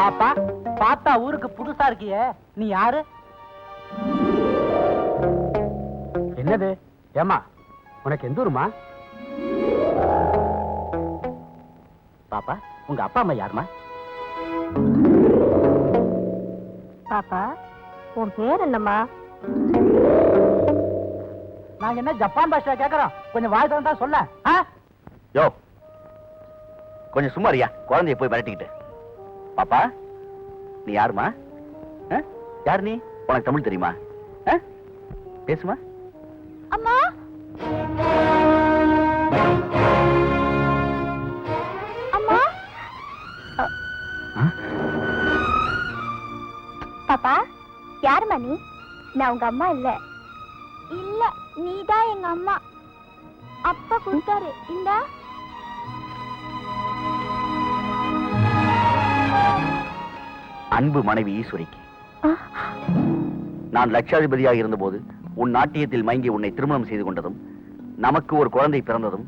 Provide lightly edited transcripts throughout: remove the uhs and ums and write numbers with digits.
பாப்பா, பார்த்தா ஊருக்கு புதுசா இருக்கியே, நீ யாரு? என்னது? ஏமா, உனக்கு எந்த ஊருமா? பாப்பா, உங்க அப்பா அம்மா யாருமா? பாப்பா, உன் பேர் என்னம்மா? நாங்க என்ன ஜப்பான் பாஷா கேக்குறோம், கொஞ்சம் வாய் தான் சொல்ல. யோ, கொஞ்சம் சும்மாரியா, குழந்தைய போய் மிரட்டிக்கிட்டு. பாப்பா, நீ யாருமா? யார் நீ? உனக்கு தமிழ் தெரியுமா? பேசுமா? அம்மா, அம்மா. பாப்பா, யாருமா நீ? நான் உங்க அம்மா இல்ல. இல்ல, நீதான் எங்க அம்மா. அப்பா கொடுத்தாரு. இந்தா. அன்பு மனைவி ஈஸ்வரிக்கு நான் லட்சாதிபதியாக இருந்தபோது உன் நாட்டியத்தில் மயங்கி உன்னை திருமணம் செய்து கொண்டதும், நமக்கு ஒரு குழந்தை பிறந்ததும்,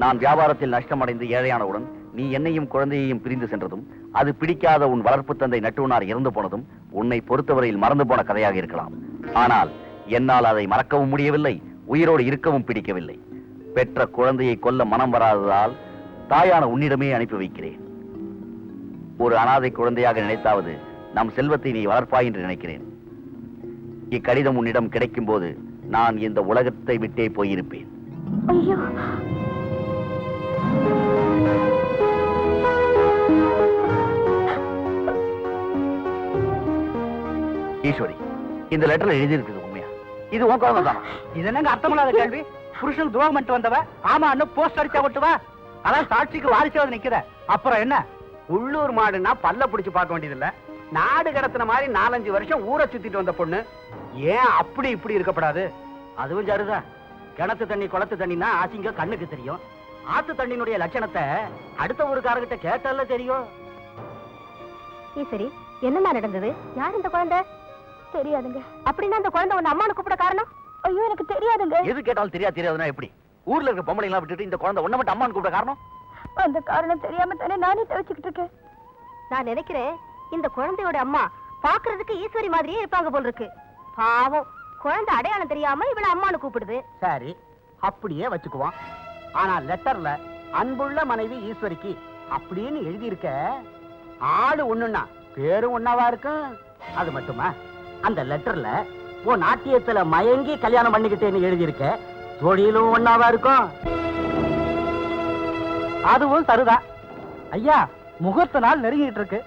நான் வியாபாரத்தில் நஷ்டமடைந்து ஏழையானவுடன் நீ என்னையும் குழந்தையையும் பிரிந்து சென்றதும், அது பிடிக்காத உன் வளர்ப்பு தந்தை நட்டுவனார் இறந்து போனதும் உன்னை பொறுத்தவரையில் மறந்து போன கதையாக இருக்கலாம். ஆனால் என்னால் அதை மறக்கவும் முடியவில்லை, உயிரோடு இருக்கவும் பிடிக்கவில்லை. பெற்ற குழந்தையை கொல்ல மனம் வராததால் தாயான உன்னிடமே அனுப்பி வைக்கிறேன். ஒரு அனாதை குழந்தையாக நினைத்தாவது நம் செல்வத்தை நீ வளர்ப்பாய் என்று நினைக்கிறேன். இக்கடிதம் உன்னிடம் கிடைக்கும் போது நான் இந்த உலகத்தை விட்டே போயிருப்பேன். ஈஸ்வரி, இந்த லெட்டர்ல எழுதியிருக்குது உண்மையா? இது உன் குழந்தை தானா? இது என்னங்க அர்த்தமில்லாத கேள்வி? புருஷன் துரோகம் பண்ணிட்டு வந்தவ ஆமா அண்ணு போஸ்ட் அடிச்சா ஒட்டுவா? அதான் சாட்சிக்கு வாரிசு நிக்கிற. அப்புறம் என்ன? உள்ளூர் மாடுன்னா பல்ல பிடிச்சு பார்க்க வேண்டியதில்ல. நாடு கடத்தின மாதிரி 4-5 வருஷம் ஊரை சுத்திட்டு வந்த பொண்ணு ஏன் அப்படி இப்படி இருக்கப்படாது? அதுவும் சரிதான். கிணத்து தண்ணி குளத்து தண்ணினா ஆசிங்க கண்ணுக்கு தெரியும். ஆத்து தண்ணியினுடைய லட்சணத்தை அடுத்த ஊருக்காரர்கிட்ட கேட்டால தெரியும். சரி, என்னமா நடந்தது? யார் இந்த குழந்தை? தெரியாதுங்க. அப்படின்னா அந்த குழந்தை உன்னை அம்மானு கூப்பிட காரணம்? ஐயோ, எனக்கு தெரியாதுங்க. எது கேட்டாலும் தெரியாதுன்னா எப்படி? ஊர்ல இருக்க பொம்பளை எல்லாம் விட்டுட்டு இந்த குழந்தை ஒண்ணு மட்டும் அம்மானு கூப்பிட காரணம்? அந்த காரணம் தெரியாம தானே நானே தவிச்சுக்கிட்டு இருக்கேன். நான் நினைக்கிறேன் இந்த குழந்தையோட அம்மா பாக்குறதுக்கு ஈஸ்வரி மாதிரியே இருப்பாங்க போல் இருக்கு. பாவம், குழந்தை அடையாளம் தெரியாம இவள அம்மானு கூப்பிடுது. சரி, அப்படியே வச்சுக்குவோம். ஆனா லெட்டர்ல அன்புள்ள மனைவி ஈஸ்வரிக்கு அப்படின்னு எழுதி இருக்க, ஆளு ஒண்ணுன்னா பேரும் ஒன்னாவா இருக்கும். அது மட்டுமா, அந்த லெட்டர்ல உன் நாட்டியத்துல மயங்கி கல்யாணம் பண்ணிக்கிட்டேன்னு எழுதி இருக்க, தொழிலும் ஒன்னாவா இருக்கும். அதுவும் சரிதான். ஐயா, முகூர்த்த நாள் நெருங்கிட்டு இருக்கு.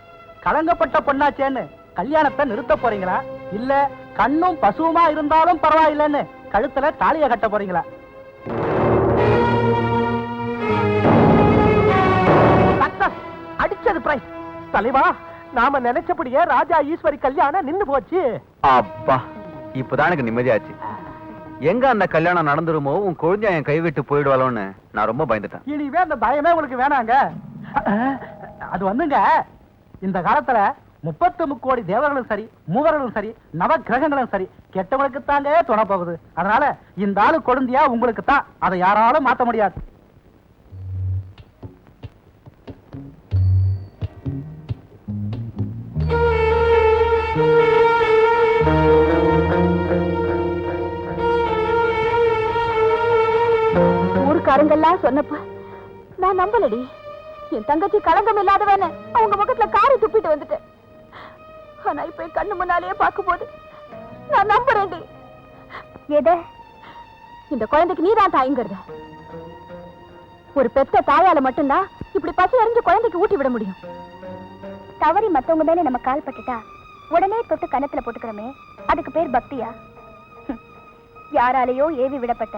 கலங்கப்பட்ட பொண்ணாச்சேன்னு கல்யாணத்தை நிறுத்த போறீங்களா, இல்ல கண்ணும் பசுவுமா இருந்தாலும் பரவாயில்லன்னு கழுத்துல தாலிய கட்ட போறீங்களா? அடிச்சது பிரைஸ். தலைவா, நாம நினைச்சபடியே ராஜா ஈஸ்வரி கல்யாணம் நின்னு போச்சு. அப்பா, இப்பதான் எனக்கு நிம்மதியாச்சு. எங்க அந்த கல்யாணம் நடந்துருமோ, உன் குழந்தை என் கைவிட்டு போயிடுவாளோன்னு நான் ரொம்ப பயந்துட்டேன். இனிமே அந்த பயமே உங்களுக்கு வேணாங்க. அது வந்துங்க, இந்த காலத்துல 33 கோடி தேவர்களும் சரி, மூவர்களும் சரி, நவ கிரகங்களும் சரி, கெட்டவங்களுக்கு தாங்க துணை போகுது. அதனால இந்த ஆளு கொழுந்தியா உங்களுக்கு தான், அதை யாராலும் மாத்த முடியாது. ஊருக்காரங்கெல்லாம் சொன்னப்ப நான் நம்பலடி. என் தங்கச்சி களங்கம் இல்லாதவன அவங்க முகத்துல காரை துப்பிட்டு வந்துட்டேன். ஆனா இப்ப கண்ணு முன்னாலேயே பார்க்கும்போது நான் நம்புறேன்டி. எத? இந்த குழந்தைக்கு நீதான் தாய்ங்கிறத. ஒரு பெத்த தாயால மட்டும்தான் இப்படி பசி அறிஞ்சு குழந்தைக்கு ஊட்டி விட முடியும். தவறி மத்தவங்க மேல நம்ம கால் பட்டுட்டா உடனே தொட்டு கன்னத்துல போட்டுக்கிறோமே, அதுக்கு பேர் பக்தியா? யாராலேயோ ஏவி விடப்பட்ட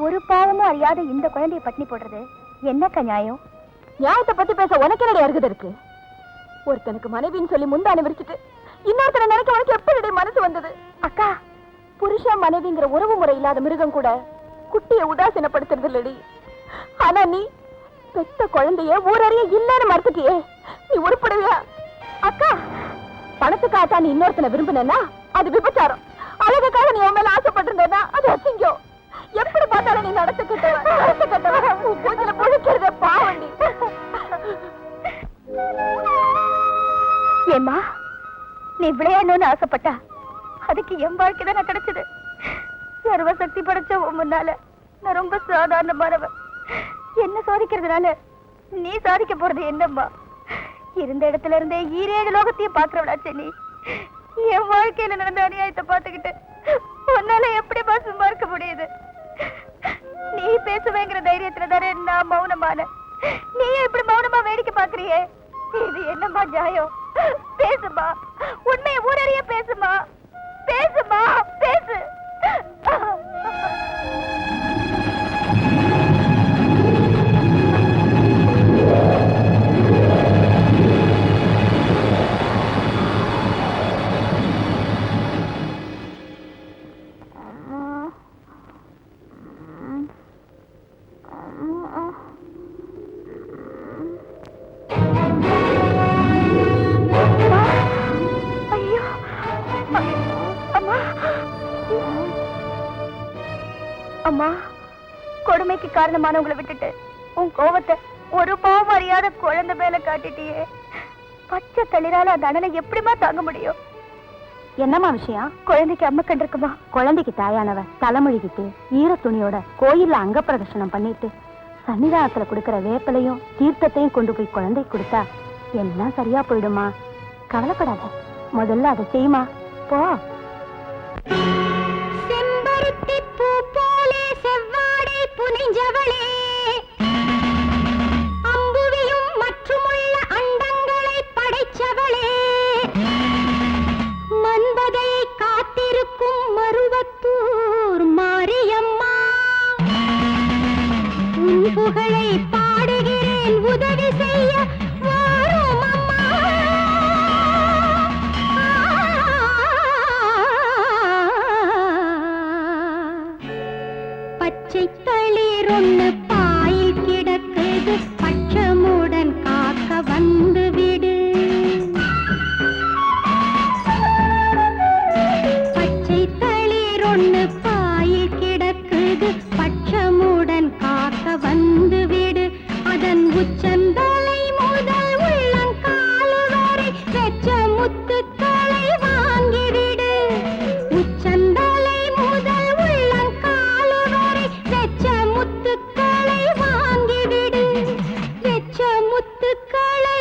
ஒரு பாவமும் அறியாத இந்த குழந்தைய பட்டினி போடுறது என்னக்கா நியாயம்? நியாயத்தை பத்தி பேச உனக்கு என்னடி அருகதை இருக்கு? ஒருத்தனுக்கு மனைவின்னு சொல்லி முந்தானி விரிச்சிட்டு இன்னொருத்தனை நினைக்க உனக்கு எப்படி மனசு வந்தது? அக்கா, புருஷன் மனைவிங்கிற உறவு முறை இல்லாத மிருகம் கூட குட்டிய உதாசீனப்படுத்துறது இல்லடி. ஆனா நீ பெத்த குழந்தைய ஊரறிய இல்லன்னு மறுத்துட்டியே, நீ உருப்படவியா? அக்கா, பணத்துக்காக நீ இன்னொருத்தனை விரும்பினா அது விபச்சாரம். அழகுக்காக நீ உன் மேல ஆசைப்பட்டிருந்தா அது அசிங்கம். எப்படி பார்த்தாலும் நீ நடத்துக்கிட்ட மூஞ்சில புழுக்கிறத பாவண்டி. வாழணும்னு ஆசைப்பட்டா அதுக்கு என் வாழ்க்கை தானே கிடைச்சது. சர்வ சக்தி படைச்ச உன் முன்னால நான் ரொம்ப சாதாரணமானவன். என்ன சாதிக்கிறதுனால நீ சாதிக்க போறது என்னம்மா? இருந்த இடத்துல இருந்தே 7 லோகத்தையும் பாக்குறவளாச்சே நீ. என் வாழ்க்கையில நடந்த அநியாயத்தை பார்த்துக்கிட்டு உன்னால எப்படிமா சும்மா இருக்க முடியுது? நீ பேசுவேங்கிற தைரியத்துல தானே நான் மௌனமான. நீ எப்படி மௌனமா வேடிக்கை பாக்குறியே? இது என்னம்மா நியாயம்? பேசுமா, உண்மையை ஊரறிய பேசுமா, பேசுமா, பேசு. அம்மா, கொடுமைக்கு காரணமானவங்களை விட்டுட்டு உன் கோவத்தை ஒரு பாவம் அறியாத குழந்தை மேல காட்டிட்டியே. பச்சை தளிரால அந்த அண்ணனை எப்படிமா தாங்க முடியும்? என்னம்மா விஷயம்? குழந்தைக்கு அம்மா கண்டிருக்குமா? குழந்தைக்கு தாயானவ தலைமொழிகிட்டு ஈர துணியோட கோயில்ல அங்க பிரதர்ஷனம் பண்ணிட்டு சன்னிதானத்துல கொடுக்கிற வேப்பலையும் தீர்த்தத்தையும் கொண்டு போய் குழந்தைக்கு கொடுத்தா எல்லாம் சரியா போயிடுமா. கவலைப்படாத, முதல்ல அதை செய்யுமா. போ. செம்பருத்தி பூ போலே செவ்வாடை புனிஞ்சவளே, அம்புவியும் மற்றுமுள்ள அண்டங்களை படைச்சவளே, மன்பதை காத்திருக்கும் மருவத்தூர் மாரியம்மா, உன் புகழை பாடுகிறேன் உதவி செய்ய வாரும் அம்மா. பச்சை தளிர் ஒண்ணு பாயில் கிடக்குது, பச்சமுடன் காக்க வந்து விடு. பச்சை தளிர் ஒண்ணு பாயில் கிடக்குது, பச்சமுடன் காக்க வந்து விடு. அதன் உச்சந்தலை முதல் உள்ளங்கால் வரை வெச்ச முத்துக்களை வாங்கிவிடு. உச்சந்தலை முதல் உள்ளங்கால் வரை வெச்ச முத்துக்களை வாங்கிவிடு. வெச்ச முத்துக்களை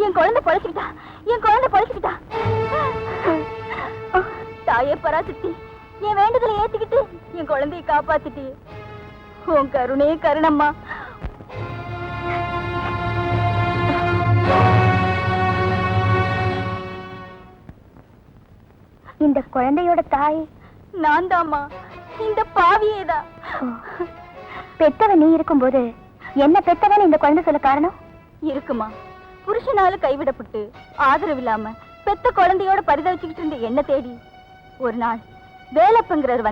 என் குழந்தை பொழைச்சுக்கிட்டா, என் குழந்தை பொழைச்சுக்கிட்டா. தாயே பராசக்தி, என் வேண்டுதலை ஏத்துக்கிட்டு என் குழந்தையை காப்பாத்திட்டு. உன் கருணே கருணம்மா. இந்த குழந்தையோட தாய் நான் தாம்மா, இந்த பாவியேதான். பெத்தவன் நீ இருக்கும்போது என்ன பெத்தவன் இந்த குழந்தை சொல்ல காரணம் இருக்குமா? புருஷனால கைவிடப்பட்டு ஆதரவு இல்லாம பெத்த குழந்தையோட பரிதவிச்சுக்கிட்டு இருந்த என்ன தேடி ஒரு நாள் வேலப்பங்கிறவர் வந்து